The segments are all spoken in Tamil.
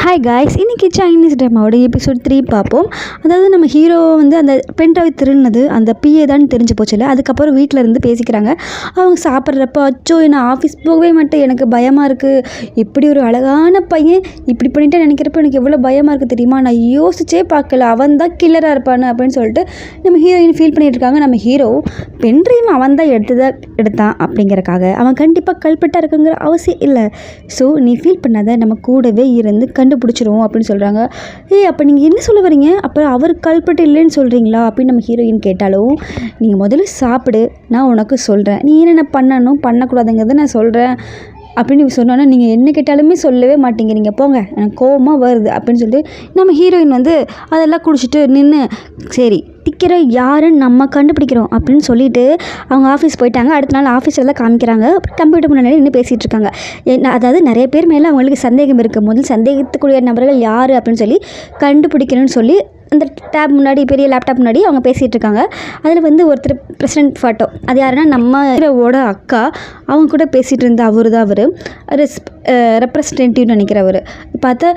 ஹாய் காய்ஸ், இன்றைக்கி சைனீஸ் ட்ராமாவோட எபிசோட் 3 பார்ப்போம். அதாவது நம்ம ஹீரோ வந்து அந்த பென்ட்ரைவ் திருடினது அந்த பிஏ தான் தெரிஞ்சு போச்சுல்ல. அதுக்கப்புறம் வீட்டில் இருந்து பேசிக்கிறாங்க. அவங்க சாப்பிட்றப்ப அச்சோ நான் ஆஃபீஸ் போகவே மாட்டேன், எனக்கு பயமாக இருக்குது, இப்படி ஒரு அழகான பையன் இப்படி பண்ணிட்டு நினைக்கிறப்ப எனக்கு எவ்வளோ பயமாக இருக்குது தெரியுமா, நான் யோசிச்சே பார்க்கல, அவன் தான் கில்லராக இருப்பான்னு அப்படின்னு சொல்லிட்டு நம்ம ஹீரோயின் ஃபீல் பண்ணிட்டு இருக்காங்க. நம்ம ஹீரோ பென்ட்ரைவ் அவன் தான் எடுத்தான் அப்படிங்கிறக்காக அவன் கண்டிப்பாக கல்பட்டாக இருக்குங்கிற அவசியம் இல்லை. ஸோ நீ ஃபீல் பண்ணாத, நம்ம கூடவே இருந்து கண்டுபிடிச்சிருவோம் அப்படின்னு சொல்கிறாங்க. அப்போ நீங்கள் என்ன சொல்ல வரீங்க, அப்புறம் அவர் கல்பட்டு இல்லைன்னு சொல்கிறீங்களா அப்படின்னு நம்ம ஹீரோயின் கேட்டாலும், நீங்கள் முதல்ல சாப்பிடு, நான் உனக்கு சொல்கிறேன், நீ என்னென்ன பண்ணணும் பண்ணக்கூடாதுங்கிறத நான் சொல்கிறேன் அப்படின்னு சொன்னோன்னா நீங்கள் என்ன கேட்டாலுமே சொல்லவே மாட்டீங்க, நீங்கள் போங்க எனக்கு கோபமாக வருது அப்படின்னு சொல்லிட்டு நம்ம ஹீரோயின் வந்து அதெல்லாம் குடிச்சிட்டு நின்று சரி டிக்கிற யாருன்னு நம்ம கண்டுபிடிக்கிறோம் அப்படின்னு சொல்லிட்டு அவங்க ஆஃபீஸ் போயிட்டாங்க. அடுத்த நாள் ஆஃபீஸில் காமிக்கிறாங்க. கம்ப்யூட்டர் முன்னாடி இன்னும் பேசிகிட்டு இருக்காங்க. அதாவது நிறைய பேர் மேலே அவங்களுக்கு சந்தேகம் இருக்குது. முதல் சந்தேகத்துக்குரிய நபர்கள் யார் அப்படின்னு சொல்லி கண்டுபிடிக்கணும்னு சொல்லி அந்த டேப் முன்னாடி பெரிய லேப்டாப் முன்னாடி அவங்க பேசிகிட்டு இருக்காங்க. அதில் வந்து ஒருத்தர் பிரசிடென்ட் ஃபோட்டோ, அது யாருன்னா நம்ம ஹீரோவோட அக்கா, அவங்க கூட பேசிகிட்டு இருந்த அவர் தான் அவர் ரெப்ரஸன்டேட்டிவ்னு நினைக்கிறவர். பார்த்தா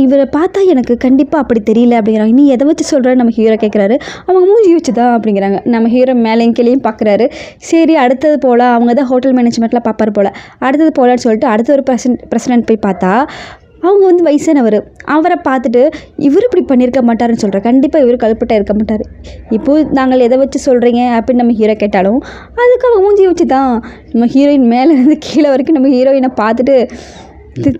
இவரை பார்த்தா எனக்கு கண்டிப்பாக அப்படி தெரியல அப்படிங்கிறாங்க. நீ எதை வச்சு சொல்கிற நம்ம ஹீரோ கேட்குறாரு. அவங்க மூஞ்சி வச்சு தான் அப்படிங்கிறாங்க. நம்ம ஹீரோ மேலேயும் கீழேயும் பார்க்குறாரு. சரி அடுத்தது போல் அவங்க தான் ஹோட்டல் மேனேஜ்மெண்ட்டில் பார்ப்பார் போல், அடுத்தது போலன்னு சொல்லிட்டு அடுத்த ஒரு பிரசிடென்ட் போய் பார்த்தா அவங்க வந்து வயசானவர். அவரை பார்த்துட்டு இவர் இப்படி பண்ணியிருக்க மாட்டாருன்னு சொல்கிறார். கண்டிப்பாக இவர் கல்பட்டாக இருக்க மாட்டார். இப்போது நாங்கள் எதை வச்சு சொல்கிறீங்க அப்படின்னு நம்ம ஹீரோ கேட்டாலும் அதுக்கு அவங்க மூஞ்சி வச்சு தான். நம்ம ஹீரோயின் மேலேருந்து கீழே வரைக்கும் நம்ம ஹீரோயினை பார்த்துட்டு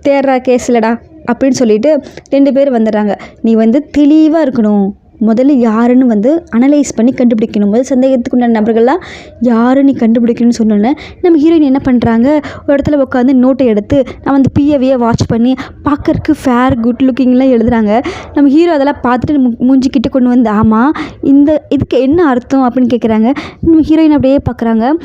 தேடுறா கேஸ் இல்லைடா அப்படின்னு சொல்லிட்டு 2 பேர் வந்துடுறாங்க. நீ வந்து தெளிவாக இருக்கணும், முதல்ல யாருன்னு வந்து அனலைஸ் பண்ணி கண்டுபிடிக்கணும், முதல் சந்தேகத்துக்குண்டான நபர்கள்லாம் யாரு நீ கண்டுபிடிக்கணும்னு சொன்னோன்னே நம்ம ஹீரோயின் என்ன பண்ணுறாங்க, ஒரு இடத்துல உட்காந்து நோட்டை எடுத்து நம்ம அந்த பிஏவியை வாட்ச் பண்ணி பார்க்கறக்கு ஃபேர் குட் லுக்கிங்லாம் எழுதுகிறாங்க. நம்ம ஹீரோ அதெல்லாம் பார்த்துட்டு மூஞ்சிக்கிட்டு கொண்டு வந்து ஆமாம் இதுக்கு என்ன அர்த்தம் அப்படின்னு கேட்குறாங்க. நம்ம ஹீரோயின் அப்படியே பார்க்குறாங்க.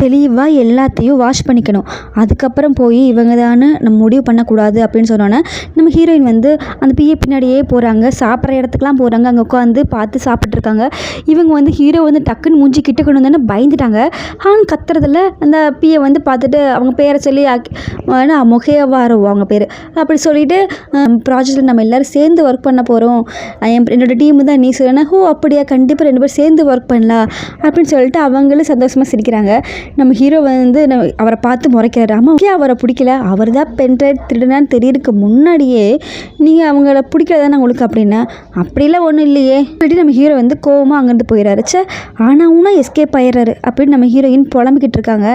தெளிவாக எல்லாத்தையும் வாஷ் பண்ணிக்கணும், அதுக்கப்புறம் போய் இவங்க தானே நம்ம முடிவு பண்ணக்கூடாது அப்படின்னு சொன்னோன்னே நம்ம ஹீரோயின் வந்து அந்த பிஏ பின்னாடியே போகிறாங்க. சாப்பிட்ற இடத்துக்குலாம் போகிறாங்க. அங்கே உட்காந்து பார்த்து சாப்பிட்ருக்காங்க. இவங்க வந்து ஹீரோ வந்து டக்குன்னு மூஞ்சி கிட்ட கொண்டு வந்தோன்னே பயந்துட்டாங்க. கத்துறதில்ல அந்த பிஏ வந்து பார்த்துட்டு அவங்க பேரை சொல்லி முகையவாரோ அவங்க பேர் அப்படி சொல்லிவிட்டு ப்ராஜெக்டில் நம்ம எல்லோரும் சேர்ந்து ஒர்க் பண்ண போகிறோம், என்னோடய டீமு தான் நீ சொல்லணும். அப்படியா, கண்டிப்பாக 2 பேர் சேர்ந்து ஒர்க் பண்ணலாம் அப்படின்னு சொல்லிட்டு அவங்களும் சந்தோஷமாக சிரிக்கிறாங்க. நம்ம ஹீரோ வந்து அவரை பார்த்து முறைக்கிறாரு. ஆமாம் அவரை பிடிக்கல, அவர் தான் பென்ட்ரைவ் திருடனான்னு தெரியறதுக்கு முன்னாடியே நீங்கள் அவங்கள பிடிக்கலதானே உங்களுக்கு அப்படின்னா, அப்படிலாம் ஒன்றும் இல்லையே சொல்லிட்டு நம்ம ஹீரோ வந்து கோவமாக அங்கேருந்து போயிடறாரு. ஆனால் எஸ்கேப் ஆயிடுறாரு அப்படின்னு நம்ம ஹீரோயின் புலம்பிக்கிட்டு இருக்காங்க.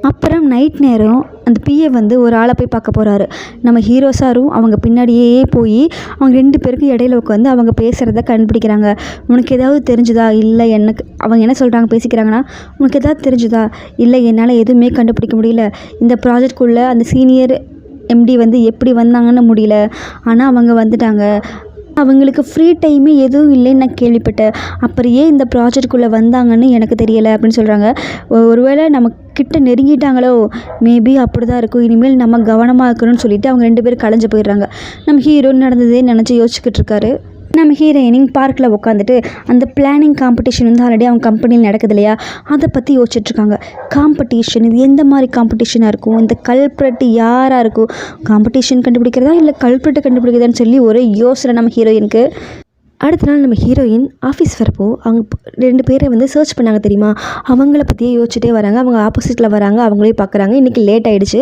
அப்புறம் நைட் நேரம் அந்த பிஏ வந்து ஒரு ஆளை போய் பார்க்க போகிறாரு. நம்ம ஹீரோ சாரும் அவங்க பின்னாடியே போய் அவங்க 2 பேருக்கு இடையில உட்காந்து அவங்க பேசுகிறத கண்டுபிடிக்கிறாங்க. உனக்கு ஏதாவது தெரிஞ்சுதா, இல்லை எனக்கு அவங்க என்ன சொல்கிறாங்க பேசிக்கிறாங்கன்னா, உனக்கு ஏதாவது தெரிஞ்சுதா, இல்லை என்னால் எதுவுமே கண்டுபிடிக்க முடியல, இந்த ப்ராஜெக்ட்குள்ளே அந்த சீனியர் எம்டி வந்து எப்படி வந்தாங்கன்னு முடியல, ஆனால் அவங்க வந்துட்டாங்க, அவங்களுக்கு ஃப்ரீ டைமே எதுவும் இல்லைன்னு நான் கேள்விப்பட்டேன், அப்புறம் ஏன் இந்த ப்ராஜெக்டுக்குள்ளே வந்தாங்கன்னு எனக்கு தெரியலை அப்படின்னு சொல்கிறாங்க. ஒருவேளை நம்ம கிட்ட நெருங்கிட்டாங்களோ, மேபி அப்படி தான் இருக்கும், இனிமேல் நம்ம கவனமாக இருக்கணும்னு சொல்லிட்டு அவங்க 2 பேரும் கலைஞ்சு போயிடுறாங்க. நம்ம ஹீரோ நடந்ததே நினச்சி யோசிச்சுக்கிட்டு இருக்காரு. நம்ம ஹீரோயினிங் பார்க்கில் உட்காந்துட்டு அந்த பிளானிங் காம்படிஷன் வந்து ஆல்ரெடி அவங்க கம்பெனியில் நடக்குது இல்லையா, அதை பற்றி யோசிச்சுட்ருக்காங்க. காம்படிஷன் இது எந்த மாதிரி காம்படிஷனாக இருக்கும், இந்த கல்ப்ரேட் யாராக இருக்கும், காம்படிஷன் கண்டுபிடிக்கிறதா இல்லை கல்ப்ரேட்டை கண்டுபிடிக்கிறதான்னு சொல்லி ஒரு யோசனை நம்ம ஹீரோயினுக்கு. அடுத்த நாள் நம்ம ஹீரோயின் ஆஃபீஸ் வரப்போ அவங்க 2 பேரை வந்து சர்ச் பண்ணாங்க தெரியுமா, அவங்கள பற்றியே யோசிச்சுட்டே வராங்க. அவங்க ஆப்போசிட்டில் வராங்க, அவங்களே பார்க்குறாங்க. இன்றைக்கி லேட் ஆகிடுச்சு.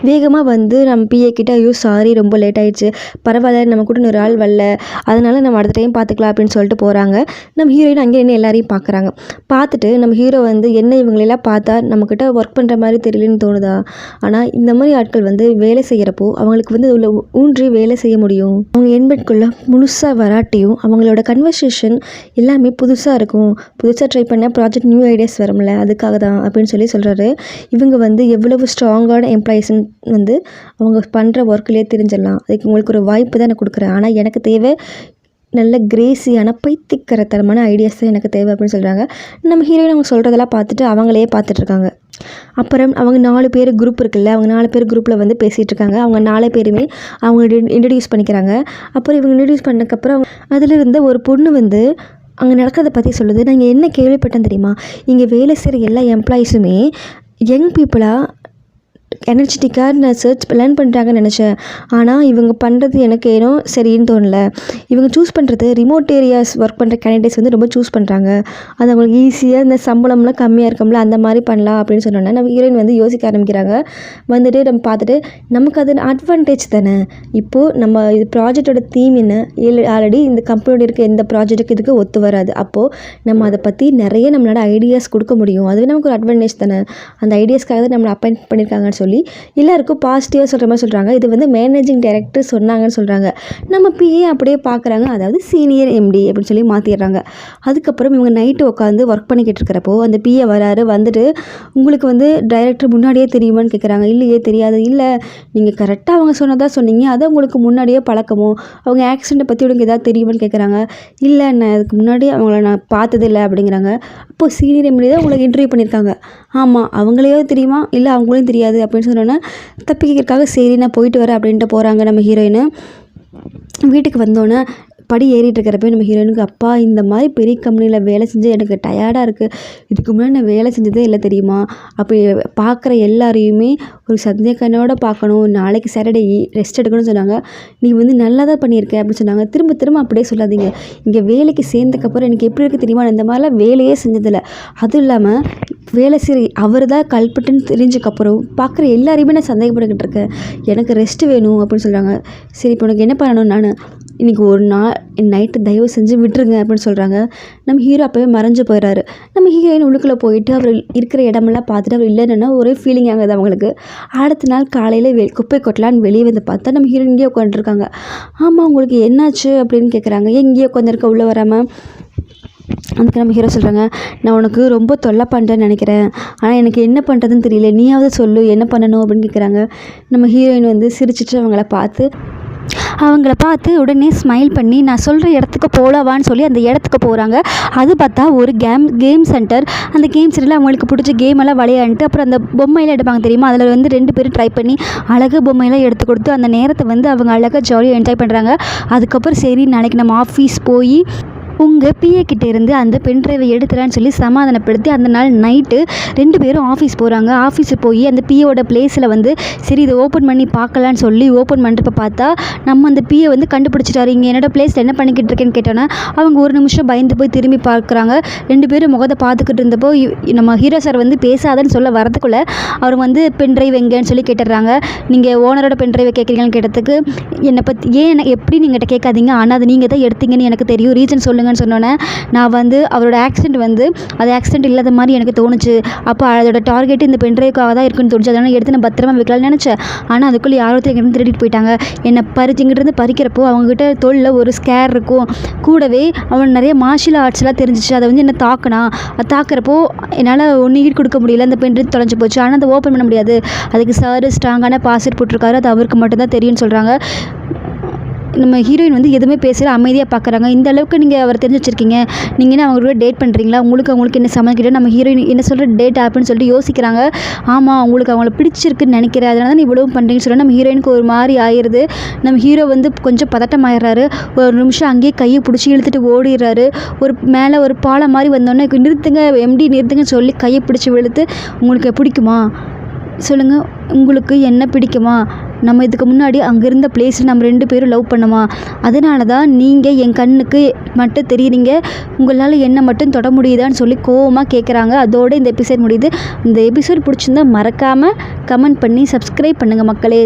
வேகமாக வந்து நம்ம பிஏ கிட்ட ஐயோ சாரி ரொம்ப லேட் ஆகிடுச்சு, பரவாயில்ல நம்ம கூட ஒரு ஆள் வரல, அதனால் நம்ம அடுத்த டைம் பார்த்துக்கலாம் அப்படின்னு சொல்லிட்டு போகிறாங்க. நம்ம ஹீரோயின் அங்கே என்ன எல்லாரையும் பார்க்குறாங்க. பார்த்துட்டு நம்ம ஹீரோ வந்து என்ன இவங்களெல்லாம் பார்த்தா நம்மக்கிட்ட ஒர்க் பண்ணுற மாதிரி தெரியலன்னு தோணுதா, ஆனால் இந்த மாதிரி ஆட்கள் வந்து வேலை செய்கிறப்போ அவங்களுக்கு வந்து இவ்வளோ ஊன்றி வேலை செய்ய முடியும், அவங்க என்மெட்குள்ளே முழுசாக வராட்டியும் அவங்களோட கன்வர்சேஷன் எல்லாமே புதுசாக இருக்கும், புதுசாக ட்ரை பண்ண ப்ராஜெக்ட் நியூ ஐடியாஸ் வரும்ல அதுக்காக தான் அப்படின்னு சொல்கிறாரு. இவங்க வந்து எவ்வளவு ஸ்ட்ராங்கான எம்ப்ளாயிஸ்ன்னு வந்து அவங்க பண்ணுற ஒர்க்லேயே தெரிஞ்சிடலாம், அதுக்கு உங்களுக்கு ஒரு வாய்ப்பு தான் நான் கொடுக்குறேன், ஆனால் எனக்கு தேவை நல்ல கிரேசியான பைத்தியக்காரத்தனமான ஐடியாஸ் தான் எனக்கு தேவை அப்படின்னு சொல்கிறாங்க. நம்ம ஹீரோயின் அவங்க சொல்கிறதெல்லாம் பார்த்துட்டு அவங்களே பார்த்துட்ருக்காங்க. அப்புறம் அவங்க 4 பேர் குரூப் இருக்குல்ல, அவங்க 4 பேர் குரூப்பில் வந்து பேசிகிட்டு இருக்காங்க. அவங்க 4 பேருமே அவங்க இன்ட்ரடியூஸ் பண்ணிக்கிறாங்க. அப்புறம் இவங்க இன்ட்ரடியூஸ் பண்ணக்கப்புறம் அதில் இருந்த ஒரு பொண்ணு வந்து அங்கே நடக்கிறத பற்றி சொல்லுது. நாங்கள் என்ன கேள்விப்பட்டேன் தெரியுமா, இங்கே வேலை செய்கிற எல்லா எம்ப்ளாயீஸுமே யங் பீப்புளாக எனர்ஜெட்டிக்காக நான் லேர்ன் பண்ணுறாங்கன்னு நினச்சேன். ஆனால் இவங்க பண்ணுறது எனக்கு ஏனோ சரின்னு தோணல. இவங்க சூஸ் பண்ணுறது ரிமோட் ஏரியாஸ் ஒர்க் பண்ணுற கேண்டிடேட்ஸ் வந்து ரொம்ப சூஸ் பண்ணுறாங்க. அது அவங்களுக்கு ஈஸியாக இந்த சம்பளம்லாம் கம்மியாக இருக்கும்ல அந்த மாதிரி பண்ணலாம் அப்படின்னு சொன்னோன்னே நம்ம ஹீரோயின் வந்து யோசிக்க ஆரம்பிக்கிறாங்க. வந்துட்டு நம்ம பார்த்துட்டு நமக்கு அது அட்வான்டேஜ் தானே. இப்போது நம்ம இது ப்ராஜெக்டோட தீம் என்ன, ஆல்ரெடி இந்த கம்பெனியோட இருக்க எந்த ப்ராஜெக்ட்டுக்கு இதுக்கு ஒத்து வராது. அப்போது நம்ம அதை பற்றி நிறைய நம்மளோட ஐடியாஸ் கொடுக்க முடியும். அதுவே நமக்கு ஒரு அட்வான்டேஜ் தானே. அந்த ஐடியாஸ்க்காக தான் நம்மளை அப்பாயிண்ட் பண்ணியிருக்காங்கன்னு சொல்லி எல்லாருக்கும் பாசிட்டிவாக சொல்கிற மாதிரி சொல்கிறாங்க. இது வந்து மேனேஜிங் டைரக்டர் சொன்னாங்கன்னு சொல்கிறாங்க. நம்ம பிஏ அப்படியே பார்க்குறாங்க, அதாவது சீனியர் எம்டி அப்படின்னு சொல்லி மாற்றிடுறாங்க. அதுக்கப்புறம் இவங்க நைட்டு உட்காந்து ஒர்க் பண்ணிக்கிட்டு இருக்கிறப்போ அந்த பிஏ வராரு. வந்துட்டு உங்களுக்கு வந்து டைரக்டர் முன்னாடியே தெரியுமான்னு கேட்குறாங்க. இல்லையே தெரியாது. இல்லை நீங்கள் கரெக்டாக அவங்க சொன்னதாக சொன்னீங்க, அதை உங்களுக்கு முன்னாடியே பழக்கமோ, அவங்க ஆக்சிடெண்ட்டை பற்றி உங்களுக்கு எதாவது தெரியுமான்னு கேட்குறாங்க. இல்லை நான் அதுக்கு முன்னாடி அவங்கள நான் பார்த்ததில்லை அப்படிங்கிறாங்க. அப்போது சீனியர் எம்டி தான் உங்களுக்கு இன்டர்வியூ பண்ணியிருக்காங்க. ஆமாம், அவங்களையோ தெரியுமா, இல்லை அவங்களையும் தெரியாது அப்படின்னு சொன்னோன்னே தப்பிக்கிறதுக்காக சரி நான் போயிட்டு வரேன் அப்படின்ட்டு போகிறாங்க நம்ம ஹீரோயின். வீட்டுக்கு வந்தோன்னே படி ஏறிட்டு இருக்கிறப்ப நம்ம ஹீரோயினுக்கு, அப்பா இந்த மாதிரி பெரிய கம்பெனியில் வேலை செஞ்சு எனக்கு டயர்டாக இருக்குது. இதுக்கு முன்னாடி நான் வேலை செஞ்சதே இல்லை தெரியுமா. அப்படி பார்க்குற எல்லாரையுமே ஒரு சந்தேகனோட பார்க்கணும். நாளைக்கு சாட்டர்டே ரெஸ்ட் எடுக்கணும்னு சொன்னாங்க. நீ வந்து நல்லா தான் பண்ணியிருக்க அப்படின்னு சொன்னாங்க. திரும்ப திரும்ப அப்படியே சொல்லாதீங்க. இங்கே வேலைக்கு சேர்ந்ததுக்கப்புறம் எனக்கு எப்படி இருக்குது தெரியுமா, நான் இந்த மாதிரிலாம் வேலையே செஞ்சதில்லை. அதுவும் இல்லாமல் வேலை சரி அவர் தான் கல்பட்டுன்னு தெரிஞ்சக்கப்புறம் பார்க்குற எல்லாரையுமே நான் சந்தேகப்பட்டுக்கிட்டு இருக்கேன். எனக்கு ரெஸ்ட்டு வேணும் அப்படின்னு சொல்கிறாங்க. சரி இப்போ உனக்கு என்ன பண்ணணும், நான் இன்றைக்கி ஒரு நாள் நைட்டு தயவு செஞ்சு விட்டுருங்க அப்படின்னு சொல்கிறாங்க. நம்ம ஹீரோ அப்போவே மறைஞ்சு போயிடறாரு. நம்ம ஹீரோயின் உள்ளுக்குள்ளே போயிட்டு அவர் இருக்கிற இடமெல்லாம் பார்த்துட்டு அவர் இல்லைன்னா ஒரே ஃபீலிங் ஆகுது அவங்களுக்கு. அடுத்த நாள் காலையில் குப்பை கொட்டலான்னு வெளியே வந்து பார்த்தா நம்ம ஹீரோயின் இங்கேயே உட்காந்துருக்காங்க. ஆமாம் உங்களுக்கு என்னாச்சு அப்படின்னு கேட்குறாங்க. ஏன் இங்கேயே உட்காந்துருக்க உள்ளே வராமல். அதுக்கு நம்ம ஹீரோ சொல்கிறாங்க, நான் உனக்கு ரொம்ப தொல்லை பண்ணுறேன்னு நினைக்கிறேன், ஆனால் எனக்கு என்ன பண்ணுறதுன்னு தெரியல, நீயாவது சொல்லு என்ன பண்ணணும் அப்படின்னு கேட்குறாங்க. நம்ம ஹீரோயின் வந்து சிரிச்சிட்டு அவங்கள பார்த்து உடனே ஸ்மைல் பண்ணி நான் சொல்கிற இடத்துக்கு போகலாவான்னு சொல்லி அந்த இடத்துக்கு போகிறாங்க. அது பார்த்தா ஒரு கேம் சென்டர். அந்த கேம் சென்டரில் அவங்களுக்கு பிடிச்ச கேமெல்லாம் விளையாண்டுட்டு அப்புறம் அந்த பொம்மையெல்லாம் எடுப்பாங்க தெரியுமா, அதில் வந்து 2 பேரும் ட்ரை பண்ணி அழகு பொம்மையெல்லாம் எடுத்து கொடுத்து அந்த நேரத்தை வந்து அவங்க அழகாக ஜாலியாக என்ஜாய் பண்ணுறாங்க. அதுக்கப்புறம் சரி நாளைக்கு நம்ம ஆஃபீஸ் போய் உங்கள் பிஏ கிட்டே இருந்து அந்த பென்ட்ரைவை எடுத்துலான்னு சொல்லி சமாதானப்படுத்தி அந்த நாள் நைட்டு 2 பேரும் ஆஃபீஸ் போகிறாங்க. ஆஃபீஸு போய் அந்த பிஏவோட பிளேஸில் வந்து சரி இதை ஓப்பன் பண்ணி பார்க்கலான்னு சொல்லி ஓப்பன் பண்ணுறப்ப பார்த்தா நம்ம அந்த பிஏ வந்து கண்டுபிடிச்சிட்டாரு. இங்கே என்னோட பிளேஸில் என்ன பண்ணிக்கிட்டு இருக்கேன்னு கேட்டோன்னா அவங்க ஒரு நிமிஷம் பயந்து போய் திரும்பி பார்க்குறாங்க. 2 பேரும் முகத்தை பார்த்துக்கிட்டு இருந்தப்போ நம்ம ஹீரோ சார் வந்து பேசாதன்னு சொல்ல வரதுக்குள்ளே அவர் வந்து பென்ட்ரைவ் எங்கேன்னு சொல்லி கேட்டுடுறாங்க. நீங்கள் ஓனரோட பென்ட்ரைவை கேட்குறீங்கன்னு கேட்டதுக்கு என்னை பற்றி ஏன் எப்படி நீங்கள்கிட்ட கேட்காதீங்க, ஆனால் அது நீங்கள் தான் எடுத்தீங்கன்னு எனக்கு தெரியும், ரீசன் சொல்லுங்கன்னு சொன்னோன்னே நான் வந்து அவரோட ஆக்சிடெண்ட் வந்து அது ஆக்சிடெண்ட் இல்லாத மாதிரி எனக்கு தோணுச்சு. அப்போ அதோட டார்கெட் இந்த பென்ட்ரைவுக்காக தான் இருக்குன்னு தோணுச்சு. அதனால் எடுத்து நான் பத்திரமா வைக்கலாம்னு நினச்சேன். ஆனால் அதுக்குள்ளே யாரோ எங்கிட்ட திருடிட்டு போயிட்டாங்க. என்னை இங்கிட்டிருந்து பறிக்கிறப்போ அவங்ககிட்ட தோளில் ஒரு ஸ்கேர் இருக்கும். கூடவே அவன் நிறைய மார்ஷியல் ஆர்ட்ஸ்லாம் தெரிஞ்சிச்சு. அதை வந்து என்னை அதை தாக்குறப்போ என்னால் ஒன்று ஈடு கொடுக்க முடியல. அந்த பென்ட்ரைவ் தொலைஞ்சு போச்சு. ஆனால் அதை ஓப்பன் பண்ண முடியாது. அதுக்கு சார் ஸ்ட்ராங்கான பாஸ்வேர்ட் போட்டிருக்காரு. அது அவருக்கு மட்டும்தான் தெரியும்னு சொல்கிறாங்க. நம்ம ஹீரோயின் வந்து எதுவுமே பேசுகிற அமைதியாக பார்க்குறாங்க. இந்த அளவுக்கு நீங்கள் அவர் தெரிஞ்சு வச்சுருக்கீங்க, நீங்கள் என்ன அவங்களோட டேட் பண்ணுறீங்களா, அவங்களுக்கு என்ன சம்மந்தம் கிட்ட நம்ம ஹீரோயின் என்ன சொல்கிற டேட் அப்படின்னு சொல்லிட்டு யோசிக்கிறாங்க. ஆமாம் அவங்களுக்கு அவங்கள பிடிச்சிருக்குன்னு நினைக்கிறேன், அதனால தான் இவ்வளவு பண்ணுறீங்கன்னு சொல்ல நம்ம ஹீரோயினுக்கு ஒரு மாதிரி ஆயிடுது. நம்ம ஹீரோ வந்து கொஞ்சம் பதட்டம் ஆயிடுறாரு. ஒரு நிமிஷம் அங்கேயே கையை பிடிச்சி இழுத்துட்டு ஓடிடுறாரு. மேலே ஒரு பாலம் மாதிரி வந்தோடனே நிறுத்துங்க எம்டி நிறுத்துங்கன்னு சொல்லி கையை பிடிச்சி இழுத்து உங்களுக்கு பிடிக்குமா சொல்லுங்கள், உங்களுக்கு என்ன பிடிக்குமா, நம்ம இதுக்கு முன்னாடி அங்கே இருந்த பிளேஸில் நம்ம 2 பேரும் லவ் பண்ணோமா, அதனால தான் நீங்கள் என் கண்ணுக்கு மட்டும் தெரியுறீங்க, உங்களால் என்ன மட்டும் தொட முடியுதான்னு சொல்லி கோவமாக கேட்குறாங்க. அதோடு இந்த எபிசோட் முடியுது. இந்த எபிசோட் பிடிச்சிருந்தா மறக்காமல் கமெண்ட் பண்ணி சப்ஸ்கிரைப் பண்ணுங்கள் மக்களே.